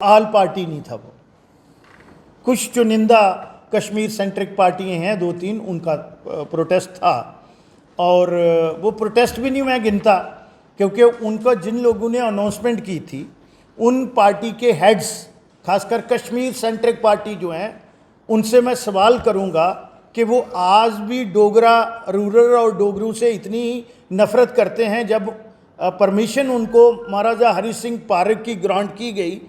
आल party नहीं था वो। कुछ चुनिंदा कश्मीर सेंट्रिक पार्टियां हैं, दो तीन, उनका प्रोटेस्ट था। और वो प्रोटेस्ट भी नहीं मैं गिनता, क्योंकि उनका जिन लोगों ने अनाउंसमेंट की थी उन पार्टी के हेड्स, खासकर कश्मीर सेंट्रिक पार्टी जो हैं, उनसे मैं सवाल करूंगा कि वो आज भी डोगरा रूरल और डोगरू से इतनी नफरत करते हैं। जब परमिशन उनको महाराजा हरि सिंह पार्क की ग्रांट की गई,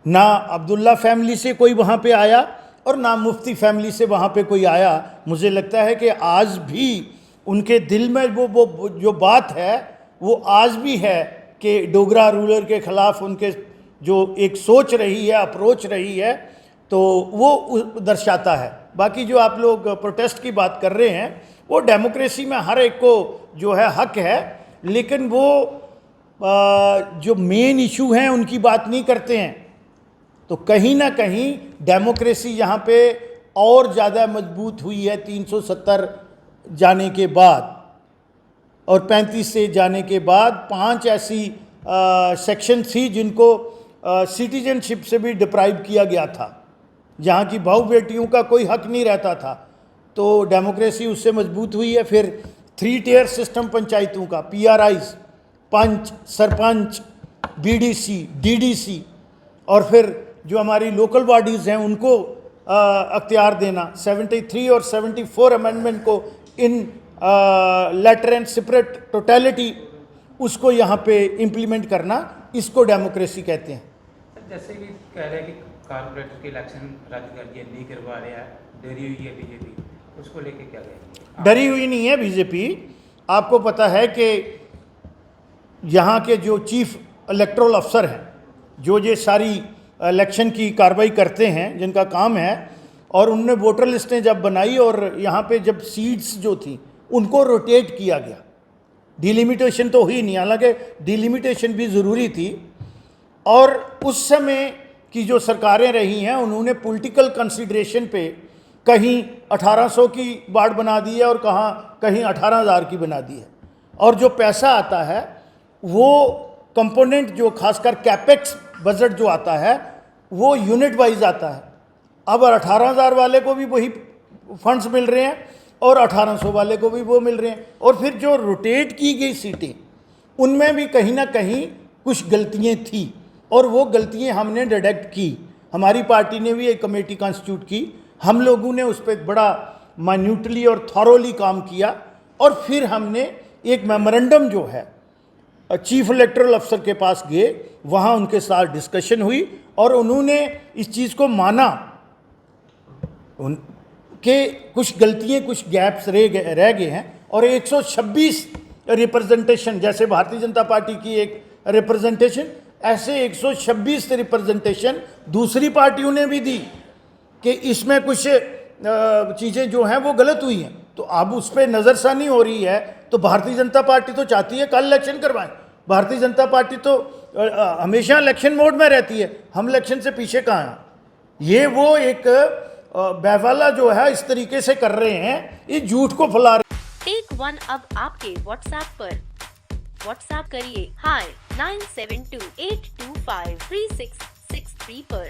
ना अब्दुल्ला फैमिली से कोई वहाँ पे आया और ना मुफ्ती फैमिली से वहाँ पे कोई आया। मुझे लगता है कि आज भी उनके दिल में वो जो बात है वो आज भी है कि डोगरा रूलर के ख़िलाफ़ उनके जो एक सोच रही है, अप्रोच रही है, तो वो दर्शाता है। बाकी जो आप लोग प्रोटेस्ट की बात कर रहे हैं, वो डेमोक्रेसी में हर एक को जो है हक है, लेकिन वो जो मेन इशू हैं उनकी बात नहीं करते हैं। तो कहीं ना कहीं डेमोक्रेसी यहाँ पे और ज़्यादा मजबूत हुई है 370 जाने के बाद, और 35 से जाने के बाद 5 ऐसी सेक्शन थी जिनको सिटीजनशिप से भी डिप्राइव किया गया था, जहाँ की बहू बेटियों का कोई हक नहीं रहता था। तो डेमोक्रेसी उससे मजबूत हुई है। फिर 3 टियर सिस्टम पंचायतों का, PRIs, पंच, सरपंच, BDC, DDC, और फिर जो हमारी लोकल बॉडीज़ हैं उनको अख्तियार देना, 73 और 74 अमेंडमेंट को इन लेटर एंड सेपरेट टोटलिटी उसको यहाँ पे इम्प्लीमेंट करना, इसको डेमोक्रेसी कहते हैं। जैसे कि कह रहे हैं कि कारपोरेटर के इलेक्शन रद्द कर दिया, नहीं करवा रहा है, डरी हुई है बीजेपी, उसको लेके क्या कहेंगे? डरी हुई नहीं है बीजेपी। आपको पता है कि यहाँ के जो चीफ इलेक्टोरल अफसर हैं, जो ये सारी इलेक्शन की कार्रवाई करते हैं, जिनका काम है, और उनने वोटर लिस्टें जब बनाई और यहाँ पे जब सीट्स जो थी उनको रोटेट किया गया, डिलिमिटेशन तो हुई नहीं, हालांकि डिलिमिटेशन भी ज़रूरी थी। और उस समय की जो सरकारें रही हैं उन्होंने पॉलिटिकल कंसिडरेशन पे कहीं 1800 की बाढ़ बना दी है और कहीं 18,000 की बना दी है। और जो पैसा आता है वो कंपोनेंट, जो खासकर कैपेक्स बजट जो आता है, वो यूनिट वाइज आता है। अब 18,000 वाले को भी वही फंड्स मिल रहे हैं और 1800 वाले को भी वो मिल रहे हैं। और फिर जो रोटेट की गई सीटें, उनमें भी कहीं ना कहीं कुछ गलतियां थी, और वो गलतियां हमने डिटेक्ट की। हमारी पार्टी ने भी एक कमेटी कॉन्स्टिट्यूट की, हम लोगों ने उस पर बड़ा माइन्यूटली और थॉरोली काम किया, और फिर हमने एक मेमोरेंडम जो है चीफ इलेक्टोरल अफसर के पास गए, वहाँ उनके साथ डिस्कशन हुई और उन्होंने इस चीज़ को माना कि कुछ गलतियाँ, कुछ गैप्स रह गए हैं। और 126 रिप्रेजेंटेशन, जैसे भारतीय जनता पार्टी की एक रिप्रेजेंटेशन, ऐसे 126 रिप्रेजेंटेशन दूसरी पार्टियों ने भी दी कि इसमें कुछ चीज़ें जो हैं वो गलत हुई हैं। तो अब उस पर नज़रसानी हो रही है। तो भारतीय जनता पार्टी तो चाहती है कल इलेक्शन करवाएं। भारतीय जनता पार्टी तो हमेशा इलेक्शन मोड में रहती है, हम इलेक्शन से पीछे कहाँ हैं। ये वो एक बहवाला जो है इस तरीके से कर रहे हैं, इस झूठ को फैला रहे हैं। टेक वन अब आपके व्हाट्सएप पर। व्हाट्सएप करिए hi 9728253663 पर।